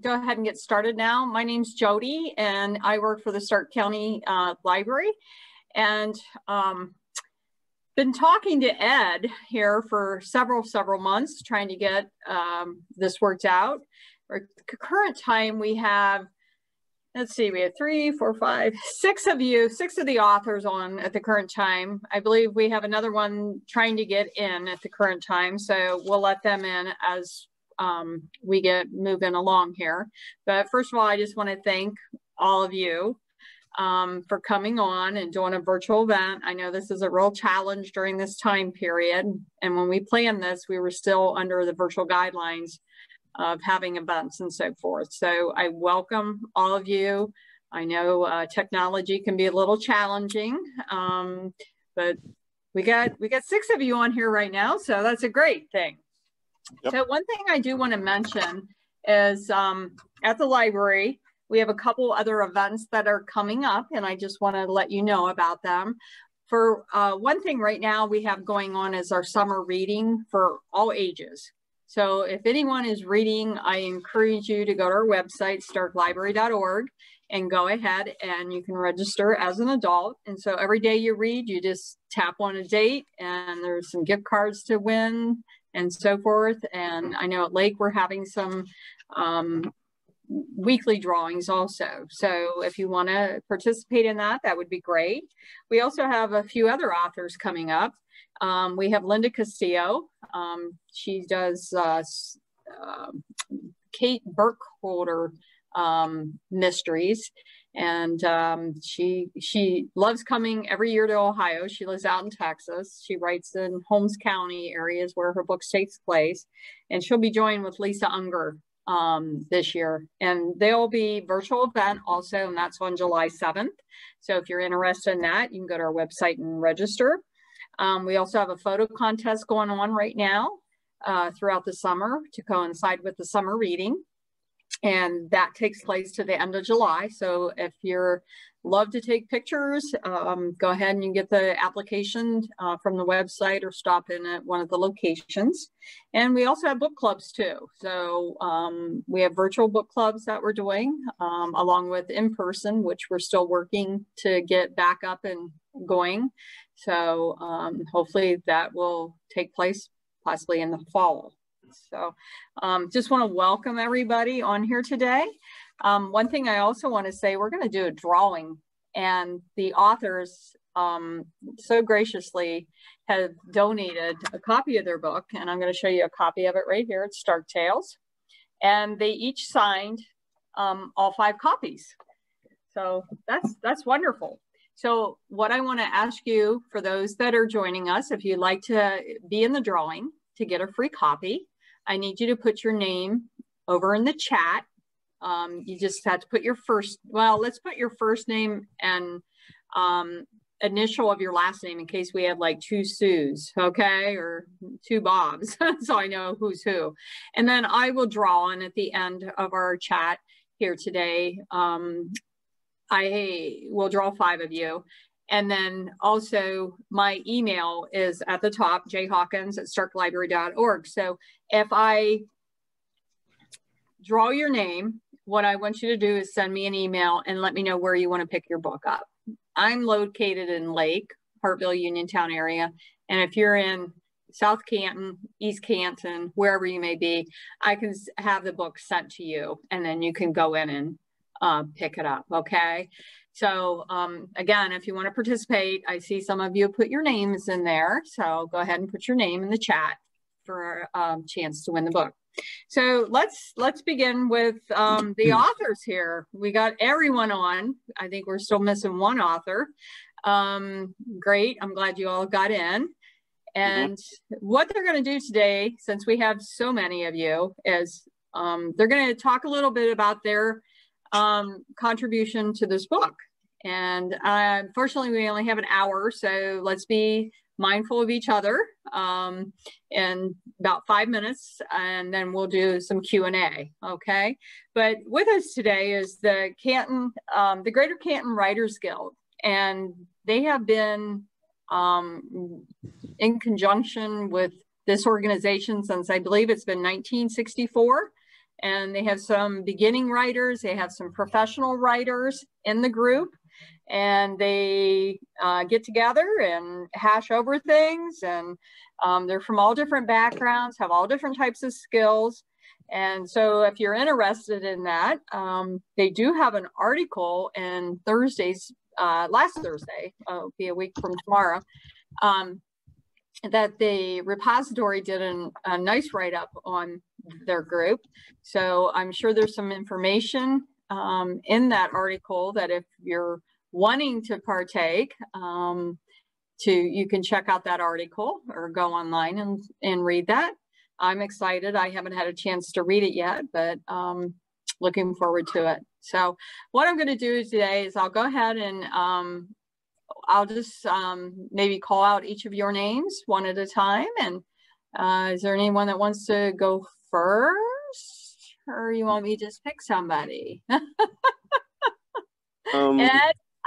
go ahead and get started now. My name's Jodie, and I work for the Stark County Library. And been talking to Ed here for several months, trying to get this worked out. At the current time, we have, let's see, we have 3, 4, 5, 6 of you, 6 of the authors on at the current time. I believe we have another one trying to get in at the current time, so we'll let them in as we get moving along here. But first of all, I just want to thank all of you for coming on and doing a virtual event. I know this is a real challenge during this time period, and when we planned this, we were still under the virtual guidelines of having events and so forth. So I welcome all of you. I know technology can be a little challenging, but we got 6 of you on here right now, so that's a great thing. Yep. So one thing I do want to mention is at the library, we have a couple other events that are coming up, and I just want to let you know about them. For one thing right now we have going on is our summer reading for all ages. So if anyone is reading, I encourage you to go to our website, starklibrary.org, and go ahead and you can register as an adult. And so every day you read, you just tap on a date, and there's some gift cards to win and so forth. And I know at Lake we're having some weekly drawings also. So if you want to participate in that, that would be great. We also have a few other authors coming up. We have Linda Castillo. She does Kate Burkholder mysteries, and she loves coming every year to Ohio. She lives out in Texas. She writes in Holmes County areas where her books takes place, and she'll be joined with Lisa Unger this year, and they'll be virtual event also, and that's on July 7th. So if you're interested in that, you can go to our website and register. We also have a photo contest going on right now throughout the summer to coincide with the summer reading. And that takes place to the end of July. So if you're love to take pictures, go ahead and you can get the application from the website or stop in at one of the locations. And we also have book clubs too. So we have virtual book clubs that we're doing along with in-person, which we're still working to get back up and going. So hopefully that will take place possibly in the fall. So just want to welcome everybody on here today. One thing I also want to say, we're going to do a drawing, and the authors so graciously have donated a copy of their book, and I'm going to show you a copy of it right here. It's Stark Tales, and they each signed all 5 copies. So that's wonderful. So what I want to ask you, for those that are joining us, if you'd like to be in the drawing to get a free copy, I need you to put your name over in the chat. You just have to put your first, well, let's put your first name and initial of your last name in case we have like 2 Sues, okay, or 2 Bobs, so I know who's who. And then I will draw on at the end of our chat here today. I will draw 5 of you. And then also my email is at the top, jhawkins@starklibrary.org. So if I draw your name, what I want you to do is send me an email and let me know where you want to pick your book up. I'm located in Lake, Hartville, Uniontown area. And if you're in South Canton, East Canton, wherever you may be, I can have the book sent to you, and then you can go in and pick it up, okay? So again, if you want to participate, I see some of you put your names in there. So go ahead and put your name in the chat for a chance to win the book. So let's begin with the authors here. We got everyone on. I think we're still missing one author. Great. I'm glad you all got in. And what they're going to do today, since we have so many of you, is they're going to talk a little bit about their contribution to this book. And unfortunately, we only have an hour, so let's be mindful of each other in about 5 minutes, and then we'll do some Q&A, okay? But with us today is the Canton, the Greater Canton Writers Guild, and they have been in conjunction with this organization since I believe it's been 1964. and they have some beginning writers, they have some professional writers in the group, and they get together and hash over things, and they're from all different backgrounds, have all different types of skills. And so if you're interested in that, they do have an article in Thursday's, last Thursday, it'll be a week from tomorrow, that the repository did a nice write-up on their group. So I'm sure there's some information in that article that if you're wanting to partake, you can check out that article or go online and read that. I'm excited. I haven't had a chance to read it yet, but looking forward to it. So what I'm going to do today is I'll go ahead and I'll just maybe call out each of your names one at a time. And is there anyone that wants to go first, or you want me to just pick somebody? Ed,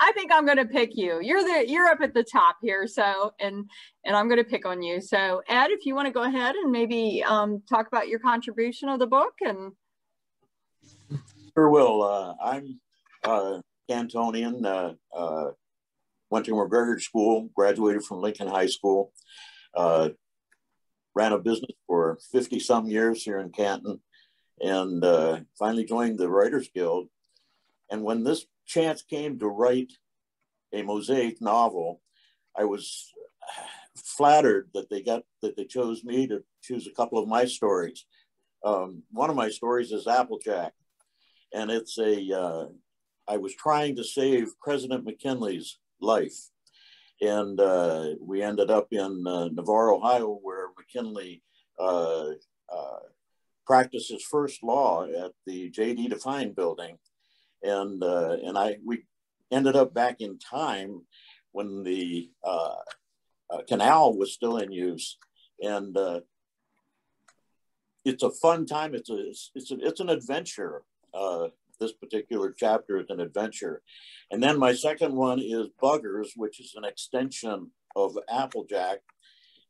I think I'm going to pick you. You're up at the top here, so and I'm going to pick on you. So Ed, if you want to go ahead and maybe talk about your contribution of the book. And sure will. I'm Cantonian. Went to McGregor School, graduated from Lincoln High School, ran a business for 50-some years here in Canton, and finally joined the Writers Guild. And when this chance came to write a mosaic novel, I was flattered that they chose me to choose a couple of my stories. One of my stories is Applejack, and it's I was trying to save President McKinley's life. And we ended up in Navarre, Ohio, where McKinley practiced his first law at the J.D. Define building. And we ended up back in time when the canal was still in use. And it's a fun time. It's an adventure. This particular chapter is an adventure. And then my second one is Buggers, which is an extension of Applejack.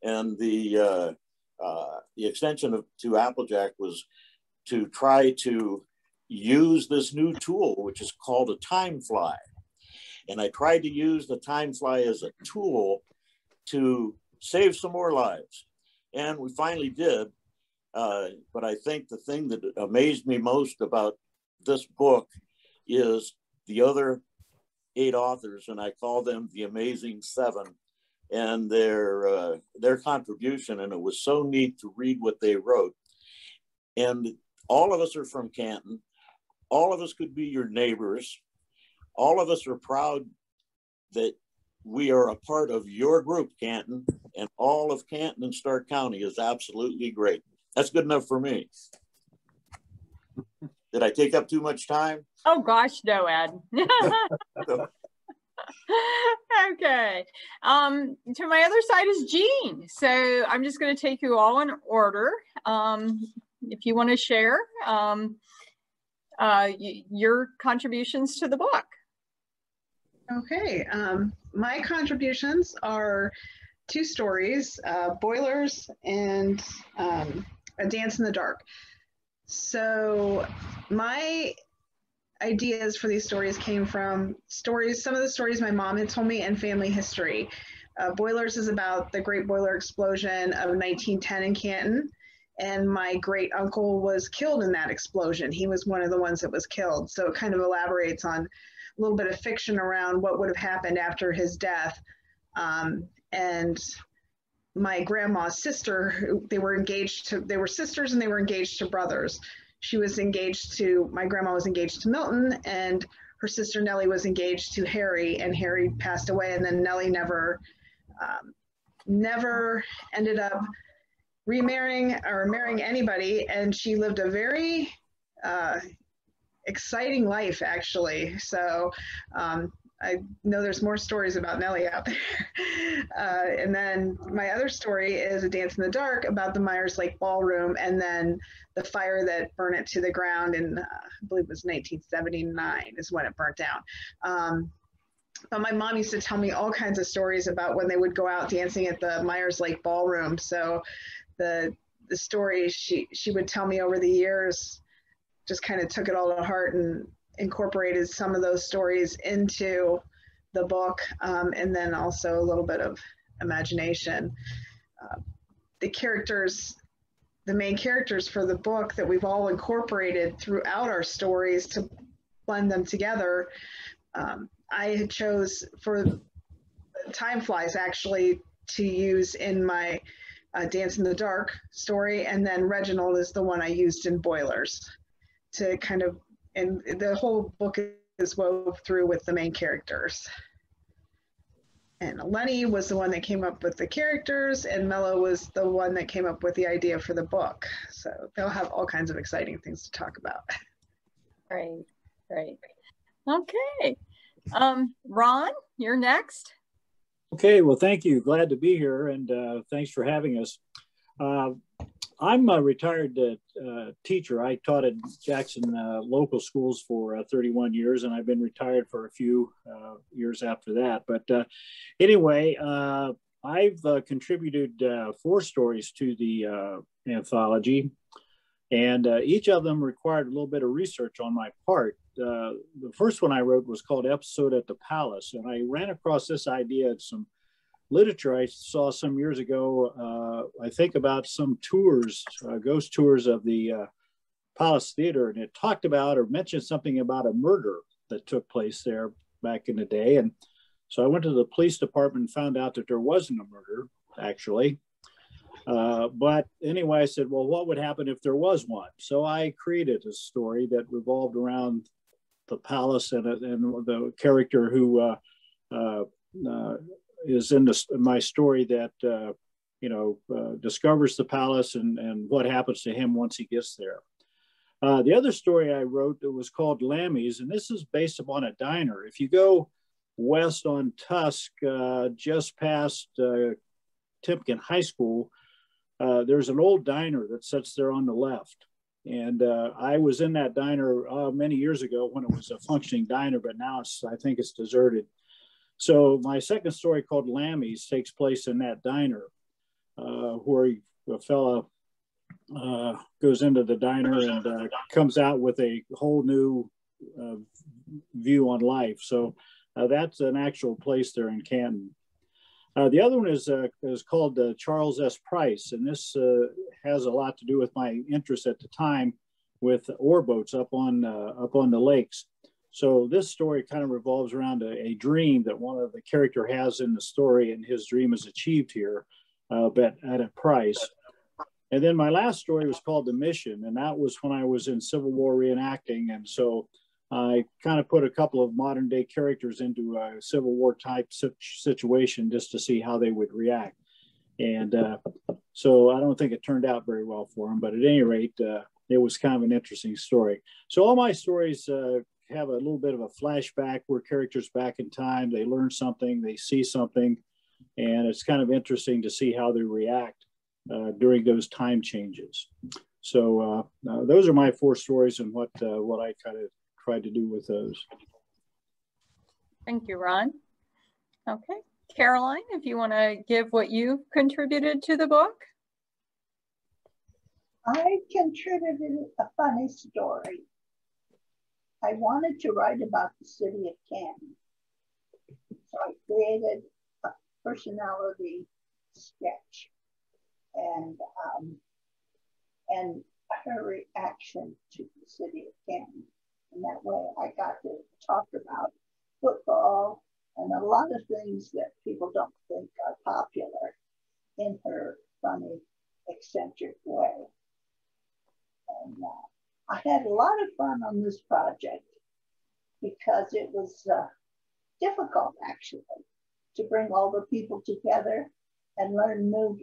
And the extension to Applejack was to try to use this new tool, which is called a time fly. And I tried to use the time fly as a tool to save some more lives. And we finally did. But I think the thing that amazed me most about this book is the other 8 authors, and I call them the Amazing Seven, and their contribution. And it was so neat to read what they wrote. And all of us are from Canton. All of us could be your neighbors. All of us are proud that we are a part of your group, Canton, and all of Canton and Stark County is absolutely great. That's good enough for me. Did I take up too much time? Oh gosh, no, Ed. Okay. To my other side is Jean. So I'm just going to take you all in order. If you want to share your contributions to the book. Okay. My contributions are 2 stories, Boilers and A Dance in the Dark. So my ideas for these stories came from some of the stories my mom had told me, and family history. Boilers is about the Great Boiler Explosion of 1910 in Canton, and my great uncle was killed in that explosion. He was one of the ones that was killed. So it kind of elaborates on a little bit of fiction around what would have happened after his death. And my grandma's sister, they were sisters and they were engaged to brothers. My grandma was engaged to Milton, and her sister Nellie was engaged to Harry, and Harry passed away, and then Nellie never ended up remarrying or marrying anybody, and she lived a very exciting life, actually. So I know there's more stories about Nellie out there. And then my other story is A Dance in the Dark, about the Myers Lake Ballroom, and then the fire that burned it to the ground in, I believe it was 1979 is when it burnt down. But my mom used to tell me all kinds of stories about when they would go out dancing at the Myers Lake Ballroom. So the stories she would tell me over the years just kind of took it all to heart and incorporated some of those stories into the book, and then also a little bit of imagination. The characters, the main characters for the book that we've all incorporated throughout our stories to blend them together. I chose for Time Flies actually to use in my Dance in the Dark story, and then Reginald is the one I used in Boilers to kind of, and the whole book is wove through with the main characters. And Eleni was the one that came up with the characters, and Mela was the one that came up with the idea for the book. So they'll have all kinds of exciting things to talk about. Great, great. Okay. Ron, you're next. Okay, well, thank you. Glad to be here, and thanks for having us. I'm a retired teacher. I taught at Jackson local schools for 31 years, and I've been retired for a few years after that. But anyway, I've contributed 4 stories to the anthology, and each of them required a little bit of research on my part. The first one I wrote was called Episode at the Palace, and I ran across this idea of some literature I saw some years ago, I think about some tours, ghost tours of the Palace Theater, and it talked about or mentioned something about a murder that took place there back in the day. And so I went to the police department and found out that there wasn't a murder, actually. But anyway, I said, well, what would happen if there was one? So I created a story that revolved around the palace and the character who is in my story that, discovers the palace and what happens to him once he gets there. The other story I wrote, it was called Lammy's, and this is based upon a diner. If you go west on Tusk, just past Timpkin High School, there's an old diner that sits there on the left. And I was in that diner many years ago when it was a functioning diner, but now I think it's deserted. So my second story, called Lammy's, takes place in that diner where a fella goes into the diner and comes out with a whole new view on life. So that's an actual place there in Canton. The other one is called Charles S. Price, and this has a lot to do with my interest at the time with ore boats up on the lakes. So this story kind of revolves around a dream that one of the character has in the story, and his dream is achieved here, but at a price. And then my last story was called The Mission, and that was when I was in Civil War reenacting, and so I kind of put a couple of modern day characters into a Civil War type situation just to see how they would react. And so I don't think it turned out very well for them, but at any rate, it was kind of an interesting story. So all my stories have a little bit of a flashback where characters back in time, they learn something, they see something, and it's kind of interesting to see how they react during those time changes. So those are my 4 stories and what I kind of tried to do with those. Thank you, Ron. Okay, Caroline, if you want to give what you contributed to the book. I contributed a funny story. I wanted to write about the city of Canton. So I created a personality sketch and her reaction to the city of Canton. And that way I got to talk about football and a lot of things that people don't think are popular in her funny, eccentric way. And I had a lot of fun on this project because it was difficult, actually, to bring all the people together and learn new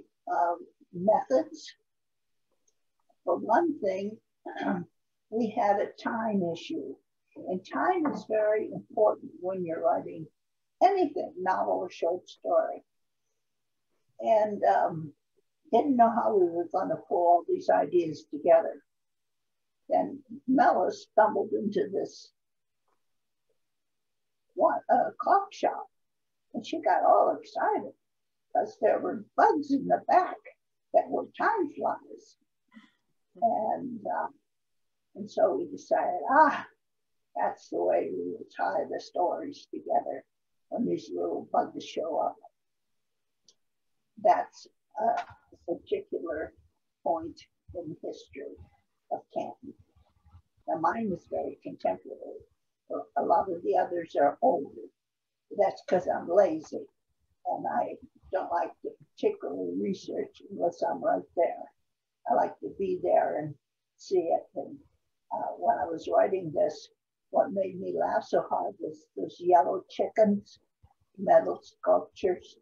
methods. For one thing, we had a time issue, and time is very important when you're writing anything, novel or short story. And didn't know how we were going to pull all these ideas together. Then Mela stumbled into this clock shop, and she got all excited because there were bugs in the back that were time flies. And And so we decided, that's the way we will tie the stories together when these little bugs show up. That's a particular point in history of Canton. Now mine is very contemporary. A lot of the others are older. That's because I'm lazy and I don't like to particularly research unless I'm right there. I like to be there and see it. And when I was writing this, what made me laugh so hard was those yellow chickens, metal sculptures.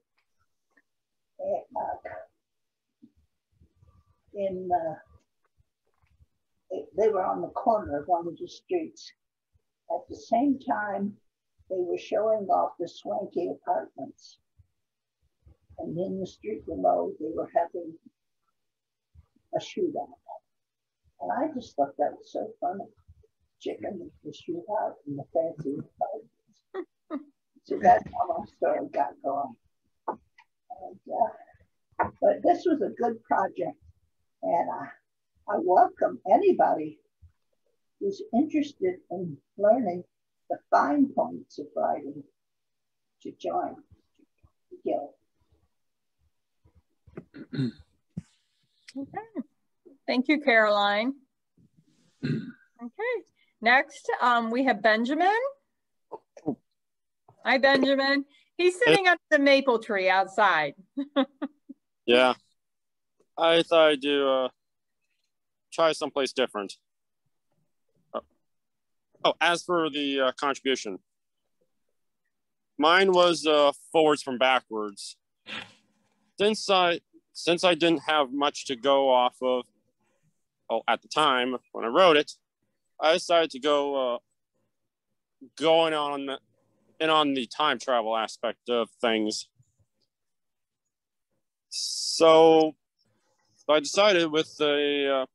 They were on the corner of one of the streets. At the same time, they were showing off the swanky apartments. And in the street below, they were having a shootout. And I just thought that was so funny. Chicken, the shootout, and the fancy apartments. So that's how my story got going. And, but this was a good project. And I welcome anybody who's interested in learning the fine points of writing to join the guild. Okay. Thank you, Caroline. Okay. Next, we have Benjamin. Hi, Benjamin. He's sitting under the maple tree outside. Yeah. I thought I'd do try someplace different. Oh, as for the contribution, mine was forwards from backwards. Since I didn't have much to go off of, at the time when I wrote it, I decided to go going on the time travel aspect of things. So I decided with the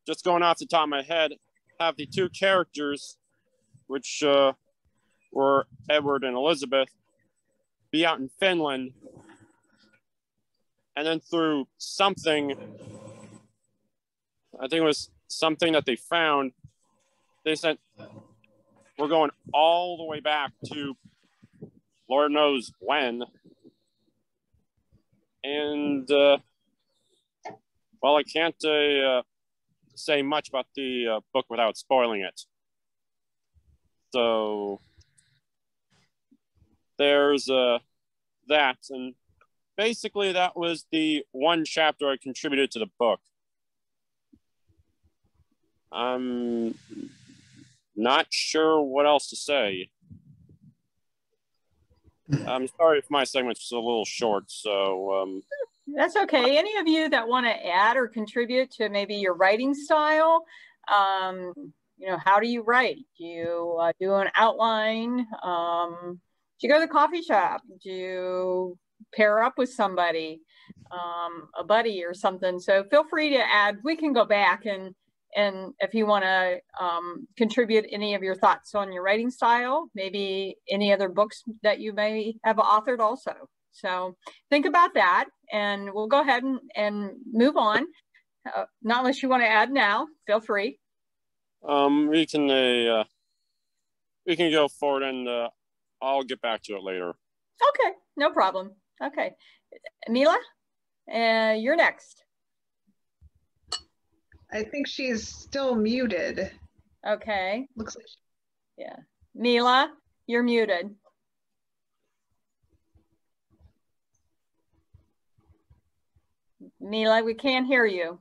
just going off the top of my head, have the two characters, which were Edward and Elizabeth, be out in Finland, and then through something, I think it was something that they found, they said, we're going all the way back to Lord knows when. And, well, I can't say much about the book without spoiling it. So there's that. And basically that was the one chapter I contributed to the book. I'm not sure what else to say. I'm sorry if my segment's a little short, so... That's okay. Any of you that want to add or contribute to maybe your writing style, you know, how do you write? Do you do an outline? Do you go to the coffee shop? Do you pair up with somebody, a buddy or something? So feel free to add. We can go back and if you want to contribute any of your thoughts on your writing style, maybe any other books that you may have authored also. So think about that, and we'll go ahead and move on. Not unless you want to add now, feel free. We can go forward, and I'll get back to it later. Okay, no problem. Okay, Mela, you're next. I think she's still muted. Okay. Looks like. Yeah, Mela, you're muted. Mela, we can't hear you.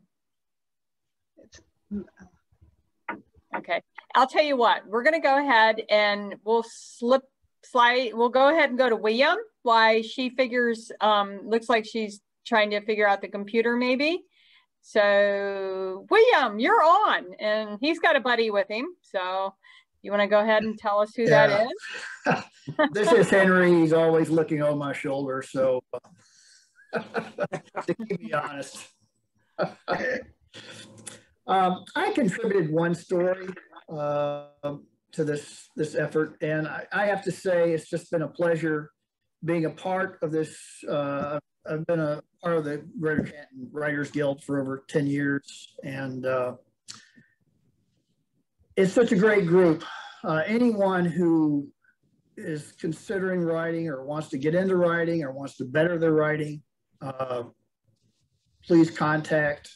Okay, I'll tell you what, we're going to go ahead and we'll we'll go ahead and go to William while she figures, looks like she's trying to figure out the computer maybe. So William, you're on, and he's got a buddy with him. So you want to go ahead and tell us who that is? This is Henry. He's always looking over my shoulder. So to keep me honest. I contributed one story to this effort, and I have to say it's just been a pleasure being a part of this. I've been a part of the Greater Canton Writers Guild for over 10 years, and it's such a great group. Anyone who is considering writing or wants to get into writing or wants to better their writing, please contact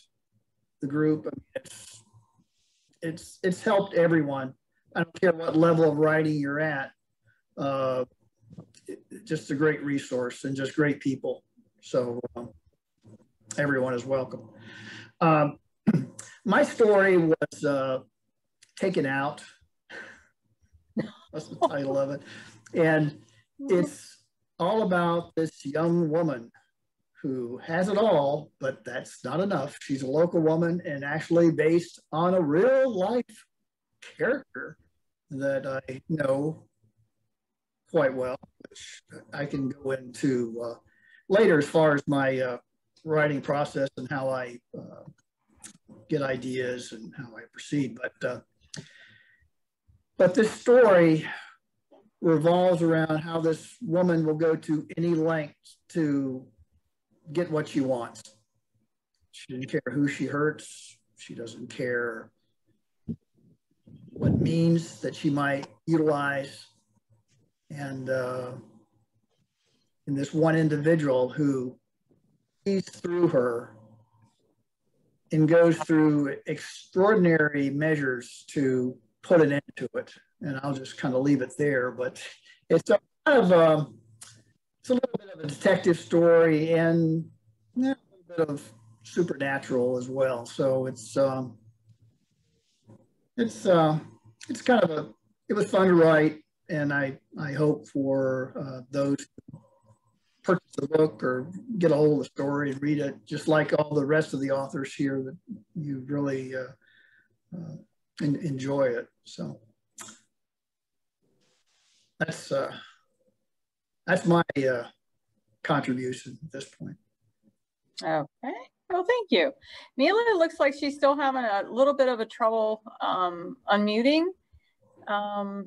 the group. I mean, it's helped everyone. I don't care what level of writing you're at. Just a great resource and just great people. So everyone is welcome. My story was Taken Out. That's the title of it. And it's all about this young woman who has it all, but that's not enough. She's a local woman and actually based on a real life character that I know quite well, which I can go into later as far as my writing process and how I get ideas and how I proceed. But this story revolves around how this woman will go to any length to get what she wants. She doesn't care who she hurts. She doesn't care what means that she might utilize. And this one individual who sees through her and goes through extraordinary measures to put an end to it. And I'll just kind of leave it there, but it's a kind of it's a little bit of a detective story and a little bit of supernatural as well. So it's kind of it was fun to write, and I hope for those who purchase the book or get a hold of the story and read it, just like all the rest of the authors here, that you really enjoy it. So that's my contribution at this point. Okay. Well, thank you. Mela, it looks like she's still having a little bit of a trouble unmuting.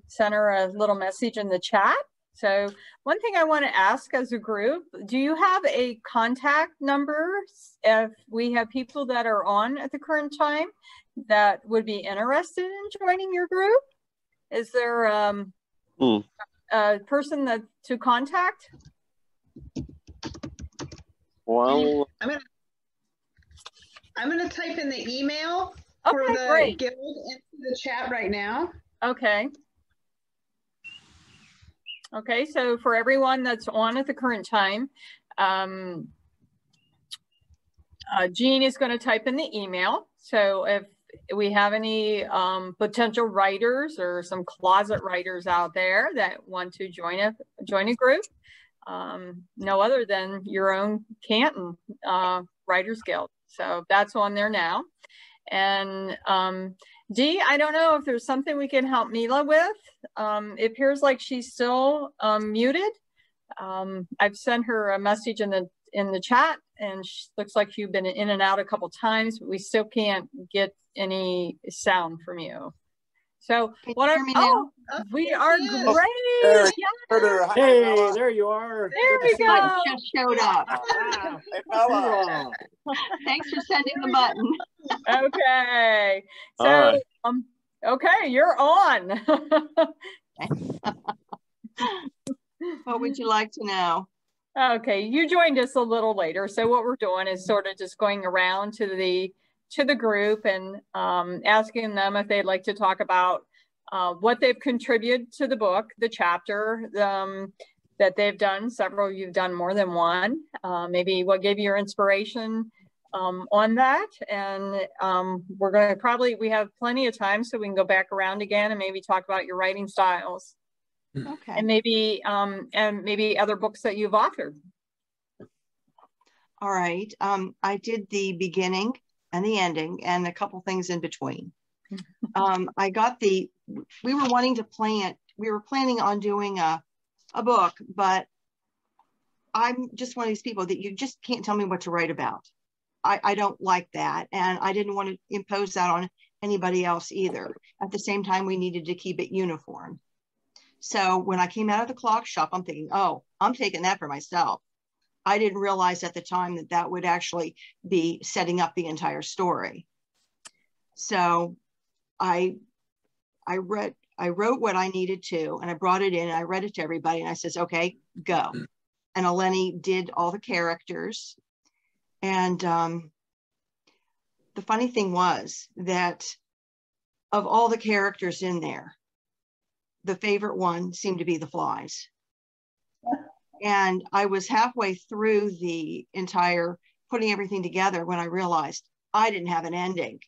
Sent her a little message in the chat. So one thing I want to ask as a group, do you have a contact number if we have people that are on at the current time that would be interested in joining your group? Is there a person that to contact? Well, I'm gonna type in the email for the great. guild into the chat right now. Okay. Okay, so for everyone that's on at the current time, Jean is going to type in the email. So if we have any potential writers or some closet writers out there that want to join a group, no other than your own Canton Writers Guild. So that's on there now. And Dee, I don't know if there's something we can help Mela with. It appears like she's still muted. I've sent her a message in the chat, and she looks like you've been in and out a couple times, but we still can't get any sound from you. So what we are great. Hey, there you are. There we go. I just showed up. Hey, Mela. Thanks for sending the button. Okay. So okay, you're on. What would you like to know? Okay, you joined us a little later. So what we're doing is sort of just going around to the group and asking them if they'd like to talk about what they've contributed to the book, the chapter that they've done. Several, you've done more than one. Maybe what gave you your inspiration on that. And we're going to we have plenty of time, so we can go back around again and maybe talk about your writing styles. Okay. And maybe other books that you've authored. All right. I did the beginning and the ending and a couple things in between. We were wanting to we were planning on doing a book, but I'm just one of these people that you just can't tell me what to write about. I don't like that. And I didn't want to impose that on anybody else either. At the same time, we needed to keep it uniform. So when I came out of the clock shop, I'm thinking, oh, I'm taking that for myself. I didn't realize at the time that that would actually be setting up the entire story. So I I wrote what I needed to, and I brought it in and I read it to everybody, and I says, okay, go. And Eleni did all the characters. And the funny thing was that of all the characters in there, the favorite one seemed to be the flies. And I was halfway through the entire putting everything together when I realized I didn't have an ending.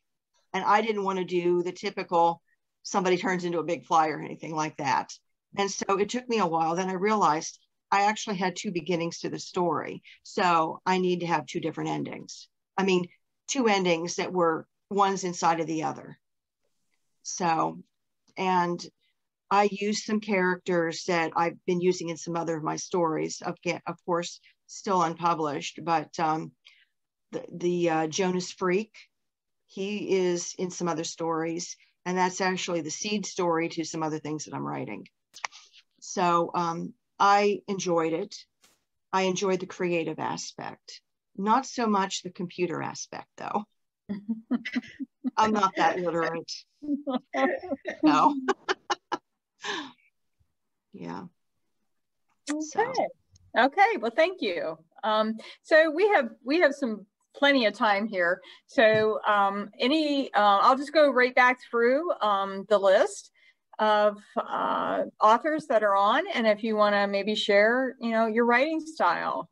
And I didn't want to do the typical somebody turns into a big fly or anything like that. And so it took me a while. Then I realized I actually had two beginnings to the story. So I need to have two different endings. I mean, two endings that were one's inside of the other. So, and I used some characters that I've been using in some other of my stories, of course, still unpublished, but the Jonas Freak, he is in some other stories, and that's actually the seed story to some other things that I'm writing. So I enjoyed it. I enjoyed the creative aspect, not so much the computer aspect, though. I'm not that literate. No. Yeah. Okay. So. Okay. Well, thank you. So we have plenty of time here. So I'll just go right back through the list of authors that are on, and if you want to maybe share, your writing style,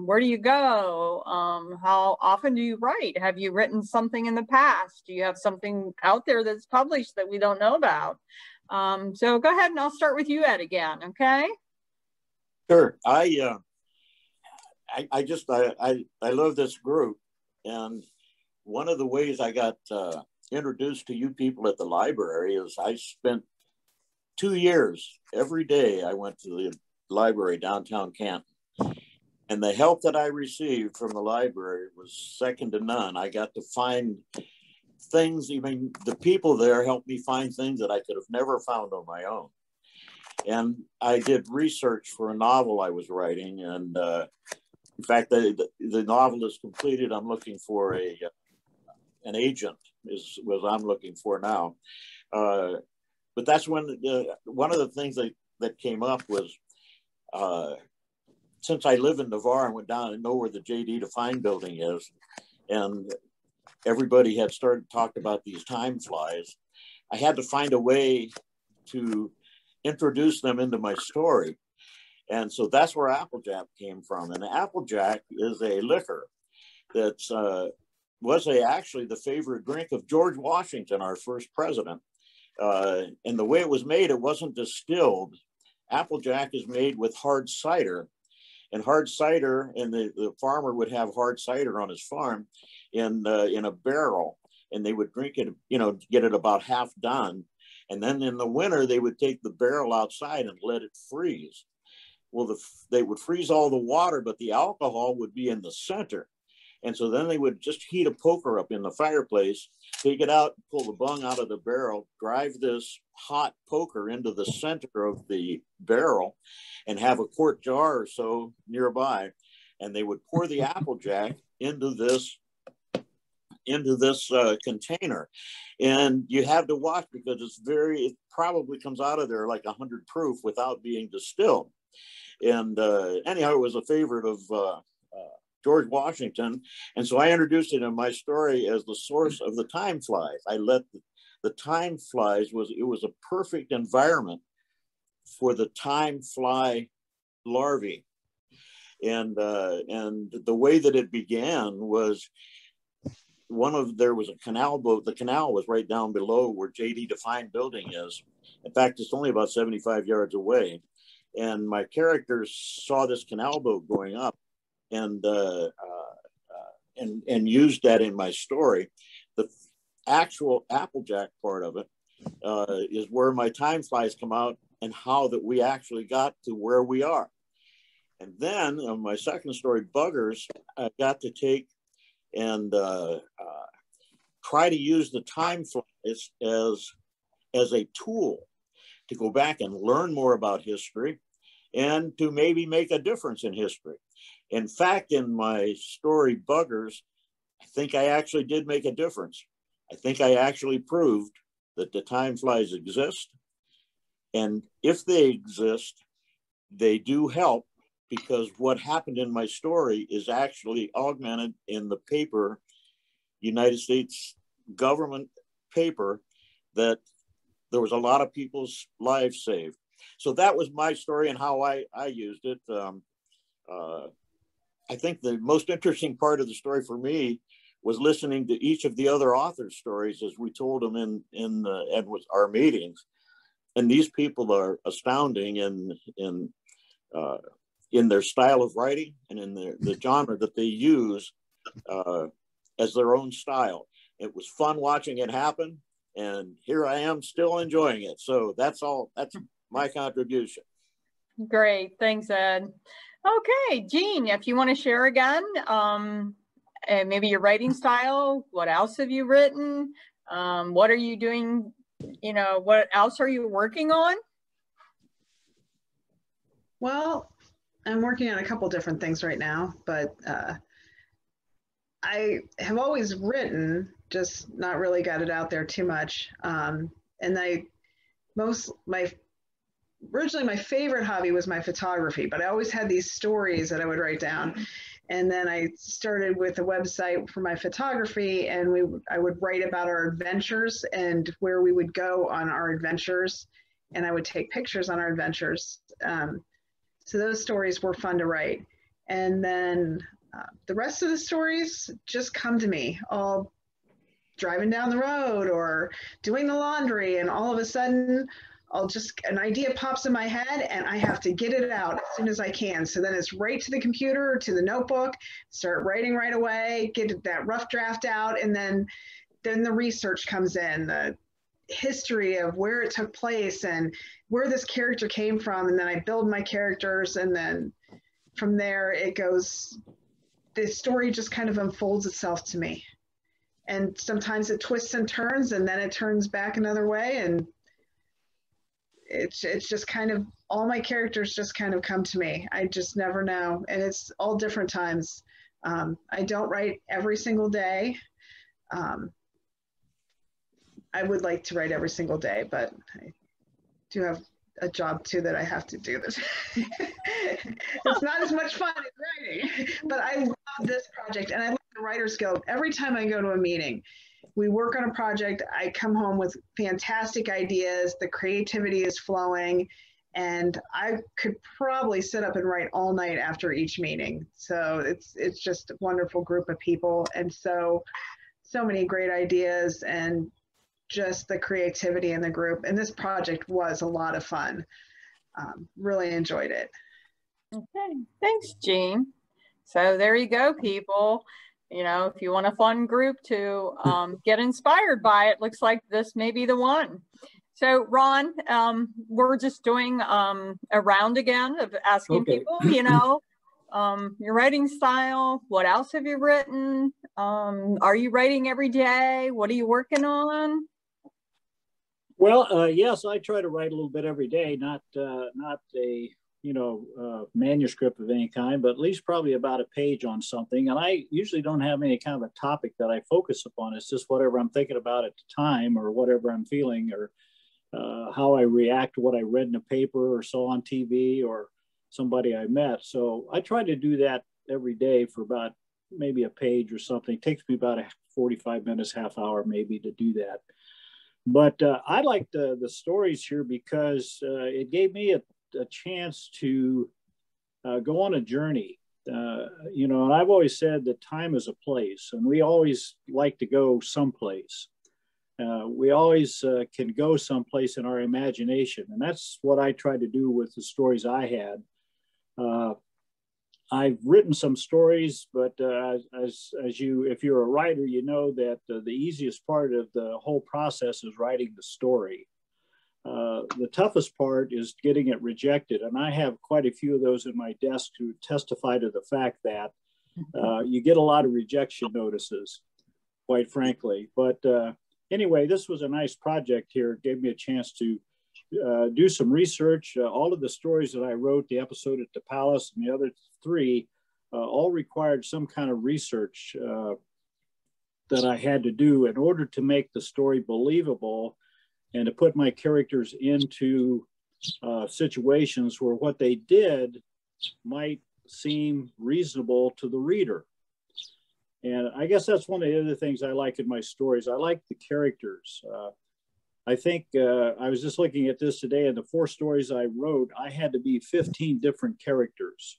where do you go, how often do you write, have you written something in the past, do you have something out there that's published that we don't know about? So go ahead, and I'll start with you, Ed, again. Okay. Sure. I love this group, and one of the ways I got introduced to you people at the library is I spent 2 years every day. I went to the library downtown Canton, and the help that I received from the library was second to none. I got to find things, even the people there helped me find things that I could have never found on my own. And I did research for a novel I was writing, and in fact, the novel is completed. I'm looking for an agent is what I'm looking for now. But that's when one of the things that came up was, since I live in Navarre and went down and know where the J.D. Define building is, and everybody had started to talk about these time flies, I had to find a way to introduce them into my story. And so that's where Applejack came from. And Applejack is a liquor that's actually the favorite drink of George Washington, our first president. And the way it was made, it wasn't distilled. Applejack is made with hard cider, and the farmer would have hard cider on his farm in a barrel, and they would drink it, get it about half done. And then in the winter, they would take the barrel outside and let it freeze. Well, they would freeze all the water, but the alcohol would be in the center. And so then they would just heat a poker up in the fireplace, take it out, pull the bung out of the barrel, drive this hot poker into the center of the barrel, and have a quart jar or so nearby. And they would pour the Applejack into this container. And you have to watch, because it probably comes out of there like 100 proof without being distilled. And anyhow, it was a favorite of George Washington. And so I introduced it in my story as the source of the time flies. I let the time flies, it was a perfect environment for the time fly larvae. And the way that it began was, there was a canal boat. The canal was right down below where J.D. Define building is. In fact, it's only about 75 yards away. And my characters saw this canal boat going up, and used that in my story. The actual Applejack part of it is where my time flies come out, and how that we actually got to where we are. And then on my second story, Buggers, I got to take and try to use the time flies as a tool to go back and learn more about history, and to maybe make a difference in history. In fact, in my story, Buggers, I think I actually did make a difference. I think I actually proved that the time flies exist. And if they exist, they do help, because what happened in my story is actually augmented in the paper, United States government paper, that there was a lot of people's lives saved. So that was my story and how I used it. I think the most interesting part of the story for me was listening to each of the other authors' stories as we told them in our meetings. And these people are astounding in their style of writing and in the genre that they use as their own style. It was fun watching it happen, and here I am still enjoying it. So that's my contribution. Great, thanks, Ed. Okay, Jean, if you want to share again, and maybe your writing style, what else have you written? What are you doing? What else are you working on? Well, I'm working on a couple different things right now, but I have always written, just not really got it out there too much. And originally my favorite hobby was my photography, but I always had these stories that I would write down. And then I started with a website for my photography, and I would write about our adventures and where we would go on our adventures. And I would take pictures on our adventures. So those stories were fun to write. And then the rest of the stories just come to me, all driving down the road or doing the laundry, and all of a sudden an idea pops in my head and I have to get it out as soon as I can. So then it's right to the computer or to the notebook, start writing right away, get that rough draft out, and then the research comes in, the history of where it took place and where this character came from, and then I build my characters, and then from there it goes, the story just kind of unfolds itself to me. And sometimes it twists and turns, and then it turns back another way, and it's just kind of, all my characters just kind of come to me. I just never know, and it's all different times. I don't write every single day. I would like to write every single day, but I do have a job too that I have to do this. It's not as much fun as writing, but I love this project, and I love the Writers Guild. Every time I go to a meeting, we work on a project, I come home with fantastic ideas, the creativity is flowing, and I could probably sit up and write all night after each meeting. So it's just a wonderful group of people, and so many great ideas, and just the creativity in the group. And this project was a lot of fun. Really enjoyed it. Okay, thanks, Jean. So there you go, people. If you want a fun group to get inspired by it, looks like this may be the one. So Ron, we're just doing a round again of asking people, your writing style, what else have you written? Are you writing every day? What are you working on? Well, yes, I try to write a little bit every day, not a manuscript of any kind, but at least probably about a page on something. And I usually don't have any kind of a topic that I focus upon. It's just whatever I'm thinking about at the time, or whatever I'm feeling, or how I react to what I read in a paper or saw on TV or somebody I met. So I try to do that every day for about maybe a page or something. It takes me about 45 minutes, half hour maybe to do that. But I like the stories here because it gave me a chance to go on a journey. And I've always said that time is a place, and we always like to go someplace. We always can go someplace in our imagination, and that's what I tried to do with the stories I had. I've written some stories, but if you're a writer, you know that the easiest part of the whole process is writing the story. The toughest part is getting it rejected. And I have quite a few of those in my desk to testify to the fact that you get a lot of rejection notices, quite frankly. But anyway, this was a nice project here. It gave me a chance to do some research. All of the stories that I wrote, the episode at the Palace and the other three, all required some kind of research that I had to do in order to make the story believable and to put my characters into situations where what they did might seem reasonable to the reader. And I guess that's one of the other things I like in my stories. I like the characters. I think I was just looking at this today, and the 4 stories I wrote, I had to be 15 different characters.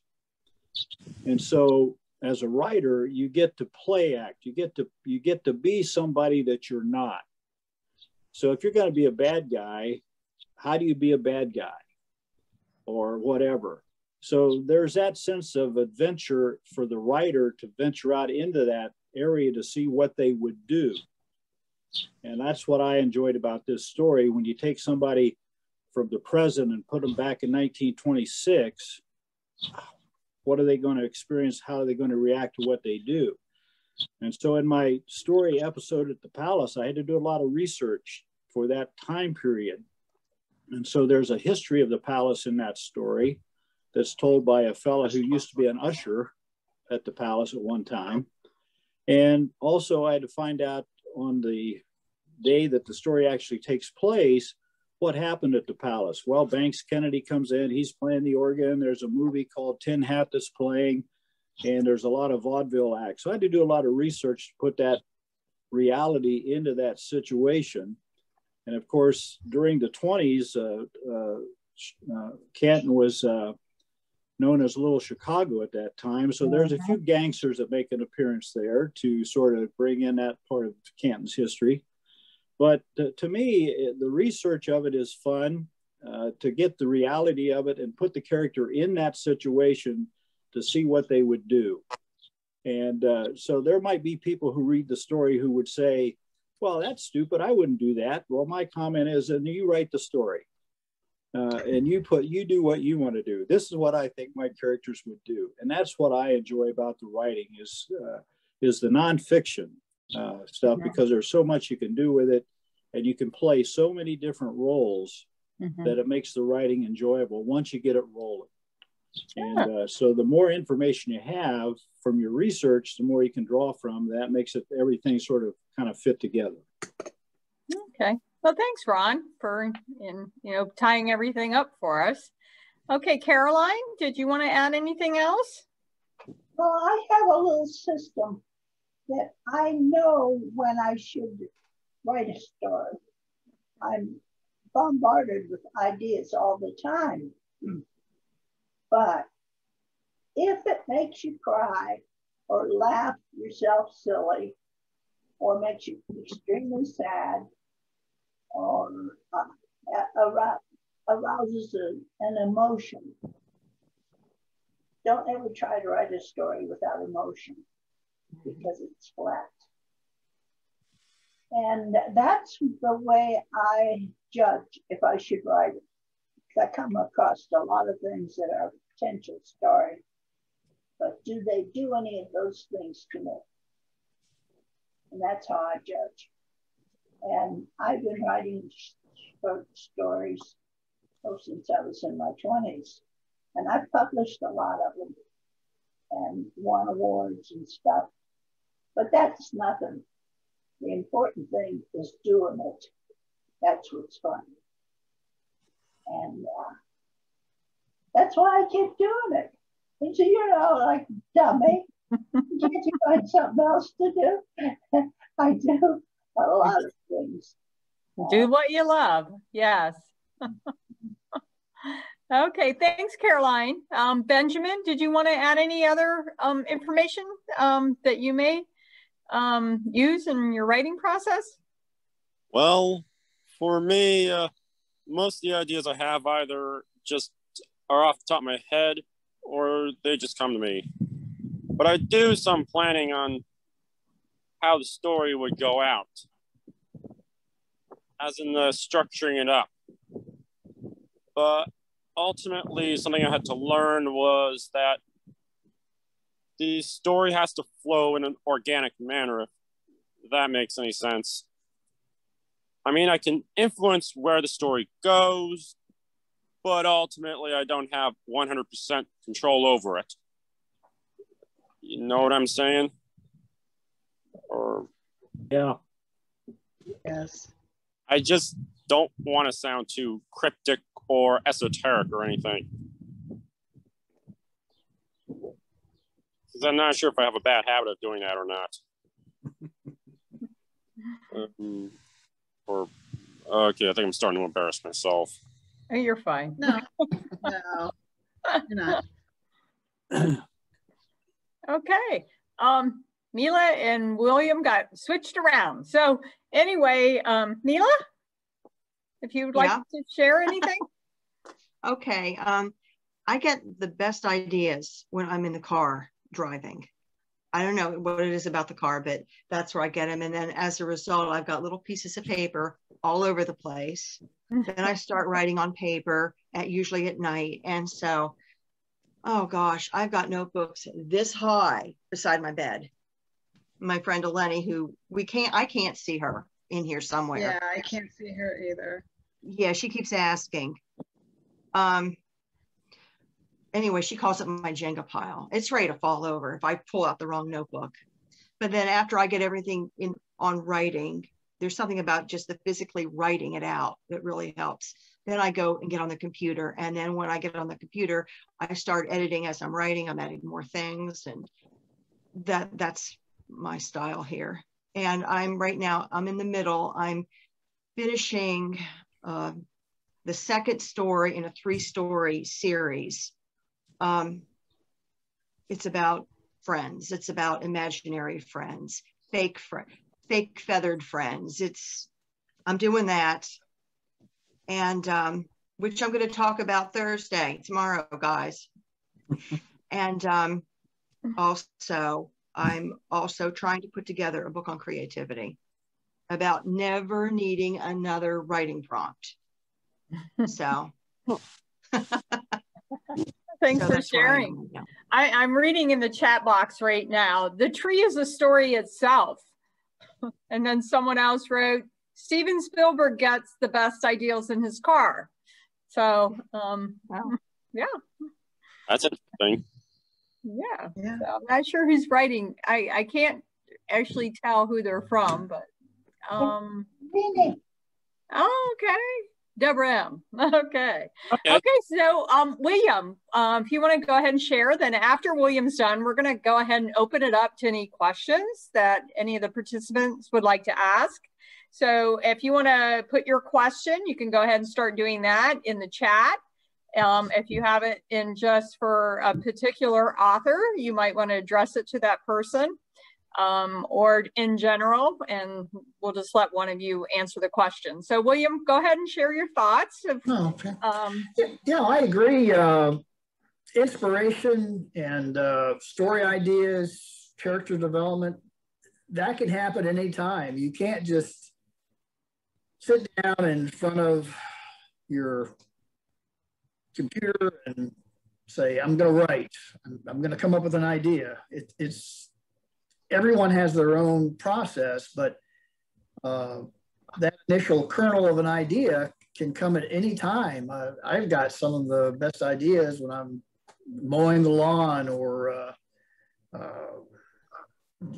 And so as a writer, you get to play act. You get to be somebody that you're not. So if you're going to be a bad guy, how do you be a bad guy or whatever? So there's that sense of adventure for the writer to venture out into that area to see what they would do. And that's what I enjoyed about this story. When you take somebody from the present and put them back in 1926, what are they going to experience? How are they going to react to what they do? And so in my story episode at the Palace, I had to do a lot of research for that time period. And so there's a history of the Palace in that story that's told by a fellow who used to be an usher at the Palace at one time. And also I had to find out on the day that the story actually takes place, what happened at the Palace. Well, Banks Kennedy comes in, he's playing the organ. There's a movie called Tin Hat that's playing, and there's a lot of vaudeville acts. So I had to do a lot of research to put that reality into that situation. And of course, during the 20s, Canton was known as Little Chicago at that time. So there's a few gangsters that make an appearance there to sort of bring in that part of Canton's history. But to me, the research of it is fun, to get the reality of it and put the character in that situation to see what they would do. And so there might be people who read the story who would say, well, that's stupid, I wouldn't do that. Well, my comment is, and you write the story. And you do what you want to do. This is what I think my characters would do. And that's what I enjoy about the writing is the nonfiction stuff, because there's so much you can do with it, and you can play so many different roles that it makes the writing enjoyable once you get it rolling. And so the more information you have from your research, the more you can draw from. That makes it everything sort of kind of fit together. Okay. Well, thanks, Ron, for tying everything up for us. Okay, Caroline, did you want to add anything else? Well, I have a little system that I know when I should write a story. I'm bombarded with ideas all the time. But if it makes you cry or laugh yourself silly or makes you extremely sad, or arouses an emotion, don't ever try to write a story without emotion, because it's flat. And that's the way I judge if I should write it. I come across a lot of things that are potential story, but do they do any of those things to me? And that's how I judge. And I've been writing short stories since I was in my 20s. And I've published a lot of them and won awards and stuff. But that's nothing. The important thing is doing it. That's what's fun. And that's why I keep doing it. And so, like, dummy, can't you find something else to do? I do a lot of things. Do what you love. Yes. Okay. Thanks, Caroline. Benjamin, did you want to add any other information that you may use in your writing process? Well, for me, most of the ideas I have either just are off the top of my head or they just come to me. But I do some planning on how the story would go out, as in the structuring it up. But ultimately, something I had to learn was that the story has to flow in an organic manner, if that makes any sense. I mean, I can influence where the story goes, but ultimately I don't have 100% control over it. You know what I'm saying? Or yeah. Yes. I just don't want to sound too cryptic or esoteric or anything. Because I'm not sure if I have a bad habit of doing that or not. Okay, I think I'm starting to embarrass myself. Oh, you're fine. No, no, you're not. Okay. Mela and William got switched around. So anyway, Mela, if you would like to share anything. Okay. I get the best ideas when I'm in the car driving. I don't know what it is about the car, but that's where I get them. And then as a result, I've got little pieces of paper all over the place. Then I start writing on paper usually at night. And so, oh gosh, I've got notebooks this high beside my bed. My friend Eleni, who I can't see her in here somewhere. Yeah, I can't see her either. Yeah, she keeps asking. Anyway, she calls it my Jenga pile. It's ready to fall over if I pull out the wrong notebook. But then after I get everything on writing, there's something about just the physically writing it out that really helps. Then I go and get on the computer. And then when I get on the computer, I start editing as I'm writing. I'm adding more things. And that's my style here. And I'm in the middle. I'm finishing the second story in a 3-story series. It's about friends. It's about imaginary friends, fake feathered friends. I'm doing that. And which I'm going to talk about tomorrow, guys. And also, I'm also trying to put together a book on creativity about never needing another writing prompt. So. Thanks for sharing. I'm reading in the chat box right now. The tree is a story itself. And then someone else wrote, Steven Spielberg gets the best ideas in his car. So, yeah. That's interesting. Yeah. So I'm not sure who's writing. I can't actually tell who they're from, but okay. Deborah M. Okay. So William, if you want to go ahead and share, then after William's done, we're going to go ahead and open it up to any questions that any of the participants would like to ask. So if you want to put your question, you can go ahead and start doing that in the chat. If you have it in just for a particular author, you might want to address it to that person. Or in general, and we'll just let one of you answer the question. So William, go ahead and share your thoughts. Okay. Yeah, I agree. Inspiration and story ideas, character development, that can happen anytime. You can't just sit down in front of your computer and say, I'm going to write. I'm going to come up with an idea. Everyone has their own process, but that initial kernel of an idea can come at any time. I've got some of the best ideas when I'm mowing the lawn or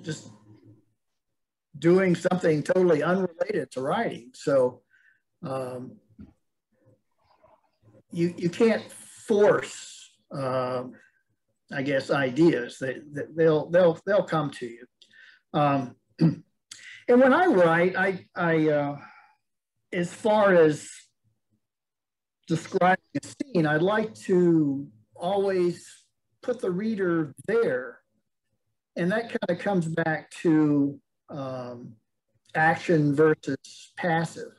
just doing something totally unrelated to writing. So you can't force I guess, ideas that they'll come to you. And when I write, I as far as describing a scene, I'd like to always put the reader there. And that kind of comes back to action versus passive.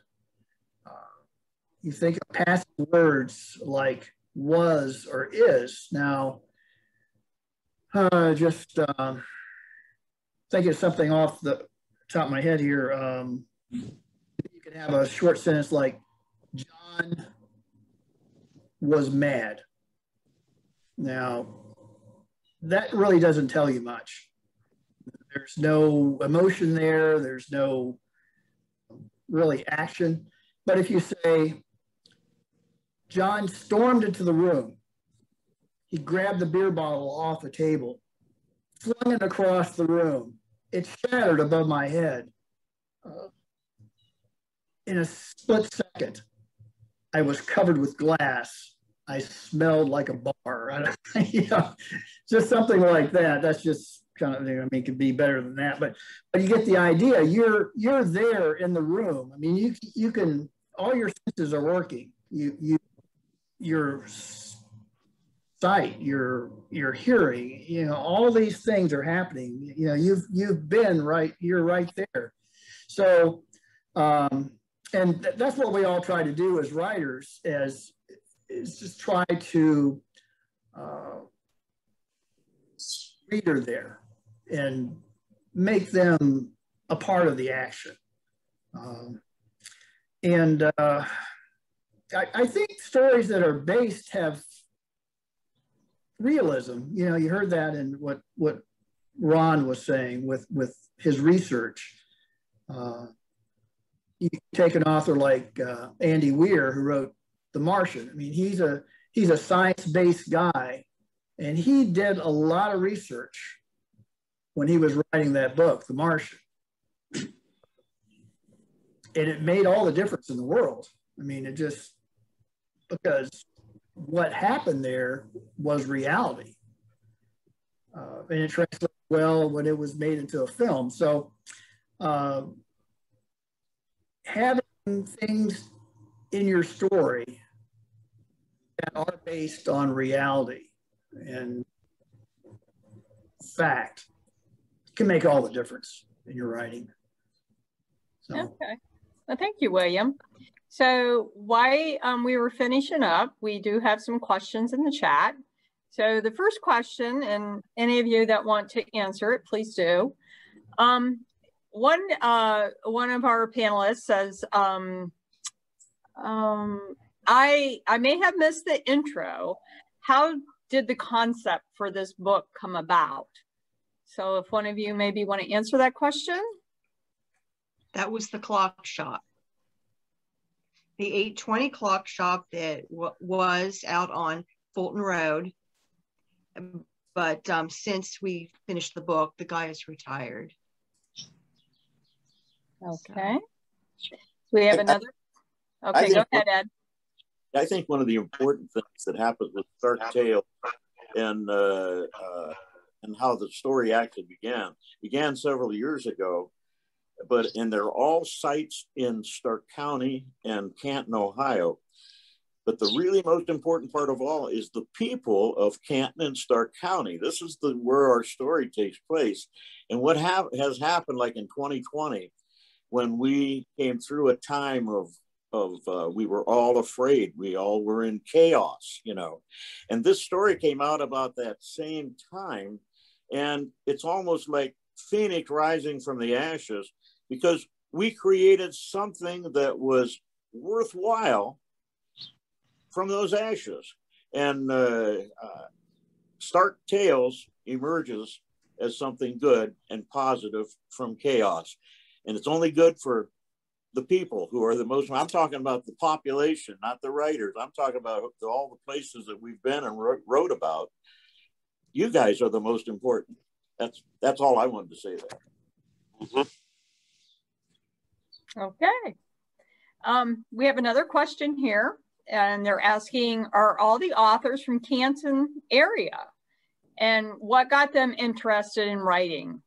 You think of passive words like was or is. Now, just thinking of something off the top of my head here. You could have a short sentence like, John was mad. Now, that really doesn't tell you much. There's no emotion there. There's no really action. But if you say, John stormed into the room, he grabbed the beer bottle off the table, flung it across the room. It shattered above my head. in a split second, I was covered with glass. I smelled like a bar. You know, just something like that. That's just kind of, I mean, it could be better than that, but you get the idea. You're there in the room. I mean, you can, all your senses are working. Your sight, your hearing, you know, all these things are happening. You know, you've been right. You're right there. So, and that's what we all try to do as writers, is just try to reader there and make them a part of the action. I think stories that are based have realism. You know, you heard that in what Ron was saying with his research. You take an author like Andy Weir, who wrote The Martian. I mean, he's a science-based guy, and he did a lot of research when he was writing that book, The Martian. And it made all the difference in the world. I mean, it just, because what happened there was reality. And it translated well when it was made into a film. So having things in your story that are based on reality and fact can make all the difference in your writing. So. Okay. Well, thank you, William. So while we were finishing up, we do have some questions in the chat. So the first question, and any of you that want to answer it, please do. One of our panelists says, I may have missed the intro. How did the concept for this book come about? So if one of you maybe want to answer that question. That was the clock shop. The 820 clock shop that was out on Fulton Road. But since we finished the book, the guy is retired. Okay. We have another. Okay, go ahead, Ed. I think one of the important things that happens with Stark Tale and how the story actually began several years ago, and they're all sites in Stark County and Canton, Ohio. But the really most important part of all is the people of Canton and Stark County. This is where our story takes place. And what has happened, like in 2020, when we came through a time of we were all afraid, we all were in chaos, you know. And this story came out about that same time. And it's almost like Phoenix rising from the ashes, because we created something that was worthwhile from those ashes. And Stark Tales emerges as something good and positive from chaos. And it's only good for the people who are the most, I'm talking about the population, not the writers. I'm talking about all the places that we've been and wrote about. You guys are the most important. That's all I wanted to say there. Mm-hmm. Okay. We have another question here, and they're asking, are all the authors from Canton area? And what got them interested in writing?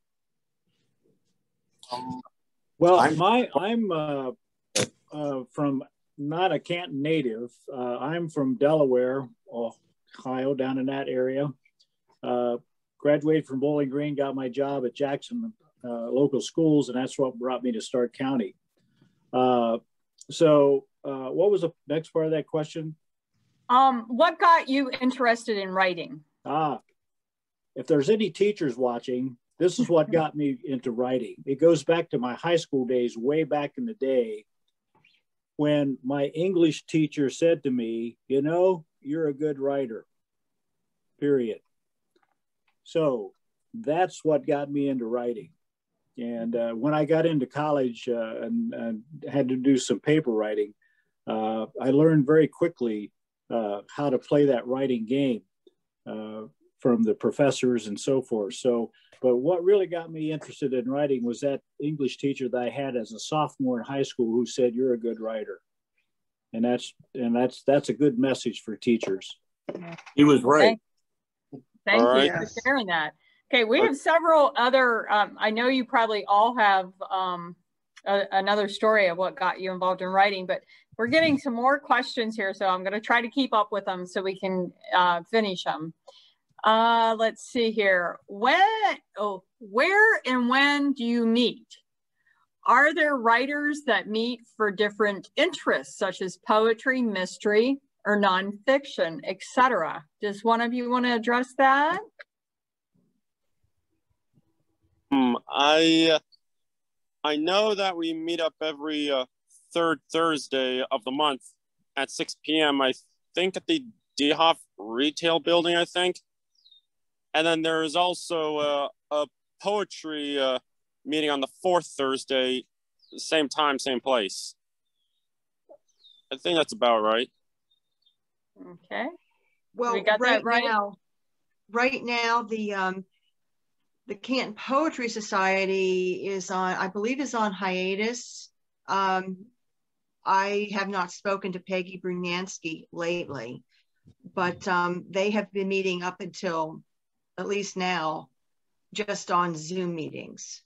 Well, I'm from not a Canton native. I'm from Delaware, Ohio, down in that area. Graduated from Bowling Green, got my job at Jackson local schools, and that's what brought me to Stark County. So what was the next part of that question? What got you interested in writing? If there's any teachers watching, this is what got me into writing. It goes back to my high school days, way back in the day, when my English teacher said to me, you know, you're a good writer, period. So that's what got me into writing. And when I got into college and had to do some paper writing, I learned very quickly how to play that writing game. from the professors and so forth. So, but what really got me interested in writing was that English teacher that I had as a sophomore in high school who said, "You're a good writer." And that's a good message for teachers. He was right. Thank you right. for sharing that. Okay, we have several other, I know you probably all have another story of what got you involved in writing, but we're getting some more questions here, so I'm going to try to keep up with them so we can finish them. Let's see here. Where and when do you meet? Are there writers that meet for different interests, such as poetry, mystery, or nonfiction, etc.? Does one of you want to address that? I know that we meet up every third Thursday of the month at 6 p.m. I think at the DeHoff Retail Building, I think. And then there is also a poetry meeting on the fourth Thursday, same time, same place. I think that's about right. Okay. Well, we got that right? Right now, the Canton Poetry Society is on, I believe, is on hiatus. I have not spoken to Peggy Brunansky lately, but they have been meeting up until, at least now, just on Zoom meetings.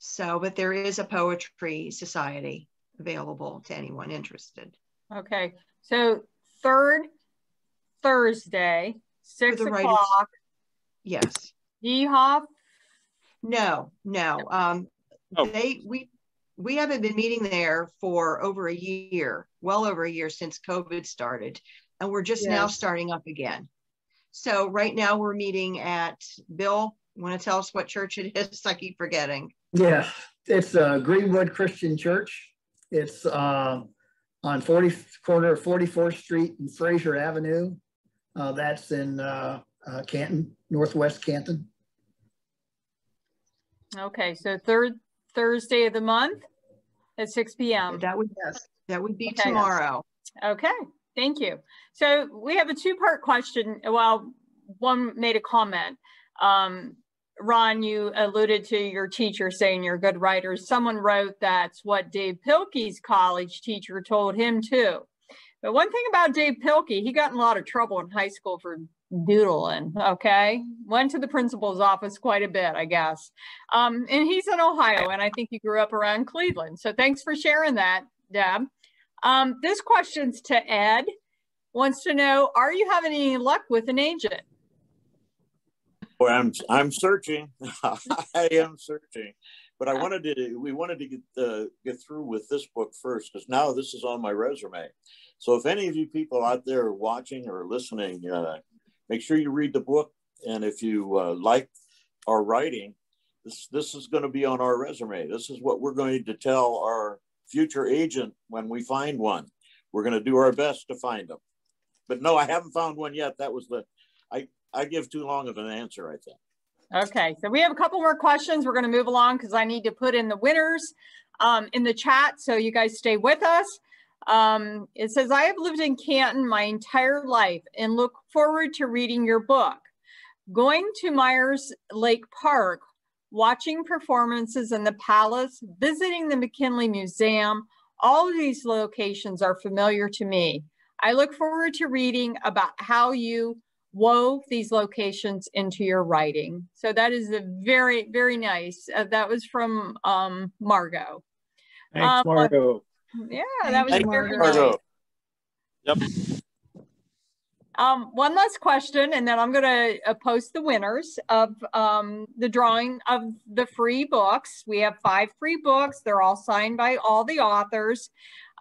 So, but there is a poetry society available to anyone interested. Okay, so third Thursday, 6 o'clock. Yes. DeHoff? No. We haven't been meeting there for over a year, well over a year since COVID started, and we're just now starting up again. So right now we're meeting at, Bill, you want to tell us what church it is? I keep forgetting. Yeah, it's Greenwood Christian Church. It's on corner of 44th Street and Fraser Avenue. That's in Canton, Northwest Canton. Okay, so third Thursday of the month at 6 p.m. That would be tomorrow. Okay, thank you. So we have a two-part question. Well, one made a comment. Ron, you alluded to your teacher saying you're a good writer. Someone wrote that's what Dave Pilkey's college teacher told him too. But one thing about Dave Pilkey, he got in a lot of trouble in high school for doodling, okay? Went to the principal's office quite a bit, I guess. And he's in Ohio, and I think he grew up around Cleveland. So thanks for sharing that, Deb. This question's to Ed. Wants to know, are you having any luck with an agent? Well, I'm searching. I am searching, but we wanted to get through with this book first, because now this is on my resume. So if any of you people out there are watching or listening, make sure you read the book. And if you like our writing, this is going to be on our resume. This is what we're going to tell our future agent when we find one. We're going to do our best to find them. But no, I haven't found one yet. That was I give too long of an answer, I think. Okay, so we have a couple more questions. We're going to move along because I need to put in the winners in the chat, so you guys stay with us. It says, I have lived in Canton my entire life and look forward to reading your book. Going to Myers Lake Park, watching performances in the Palace, visiting the McKinley Museum, all of these locations are familiar to me. I look forward to reading about how you wove these locations into your writing. So that is a very, very nice. That was from Margot. Thanks, Margot. Yeah, that was very Margot. nice. Yep. One last question, and then I'm going to post the winners of the drawing of the free books. We have 5 free books. They're all signed by all the authors.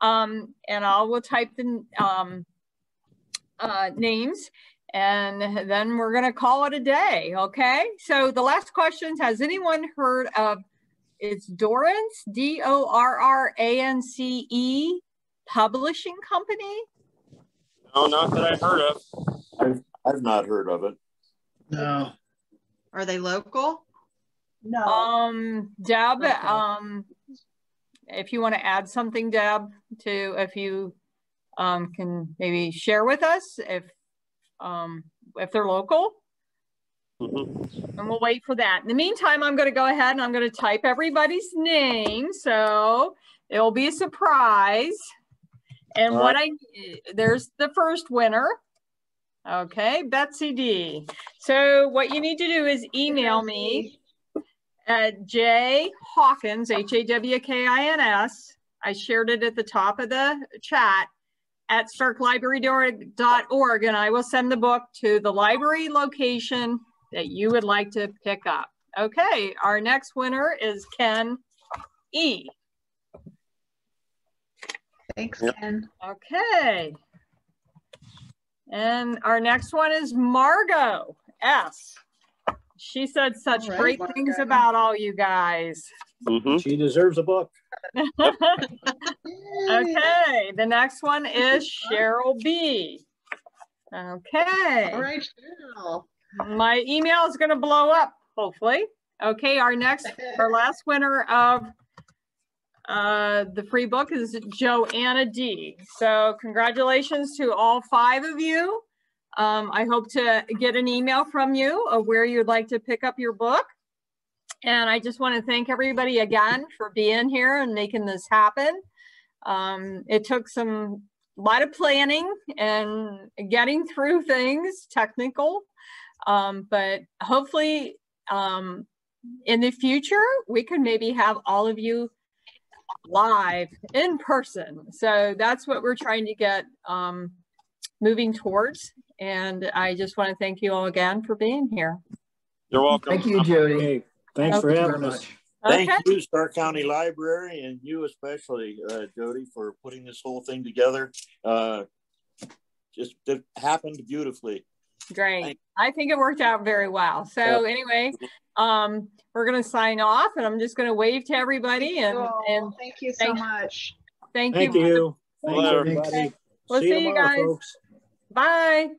And I will type the names. And then we're going to call it a day. Okay. So the last question, has anyone heard of, it's Dorrance, Dorrance Publishing Company? No, not that I've heard of. I've not heard of it. No. Are they local? No. Deb, if you want to add something, Deb, to if you can maybe share with us if if they're local. And we'll wait for that. In the meantime, I'm going to go ahead and I'm going to type everybody's name. So it'll be a surprise. And there's the first winner. Okay, Betsy D. So what you need to do is email me at J Hawkins, HAWKINS. I shared it at the top of the chat at starklibrary.org, and I will send the book to the library location that you would like to pick up. Okay, our next winner is Ken E. Thanks, Ken. Okay. And our next one is Margot S. She said such great things about all you guys. She deserves a book. Okay, the next one is Cheryl B. Okay. All right, Cheryl. My email is going to blow up, hopefully. Okay, our last winner of the free book is Joanna D. So congratulations to all 5 of you. I hope to get an email from you of where you'd like to pick up your book. And I just want to thank everybody again for being here and making this happen. It took a lot of planning and getting through things, technical. But hopefully in the future, we could maybe have all of you live in person. So that's what we're trying to get moving towards. And I just want to thank you all again for being here. You're welcome. Thank you, Jodie. Hey, thanks for having us. Thank you, Stark County Library, and you especially, Jodie, for putting this whole thing together. It happened beautifully. Great. I think it worked out very well. So anyway, we're going to sign off, and I'm just going to wave to everybody. And thank you so much. Thank you. Thanks, everybody. We'll see you guys. folks. Bye.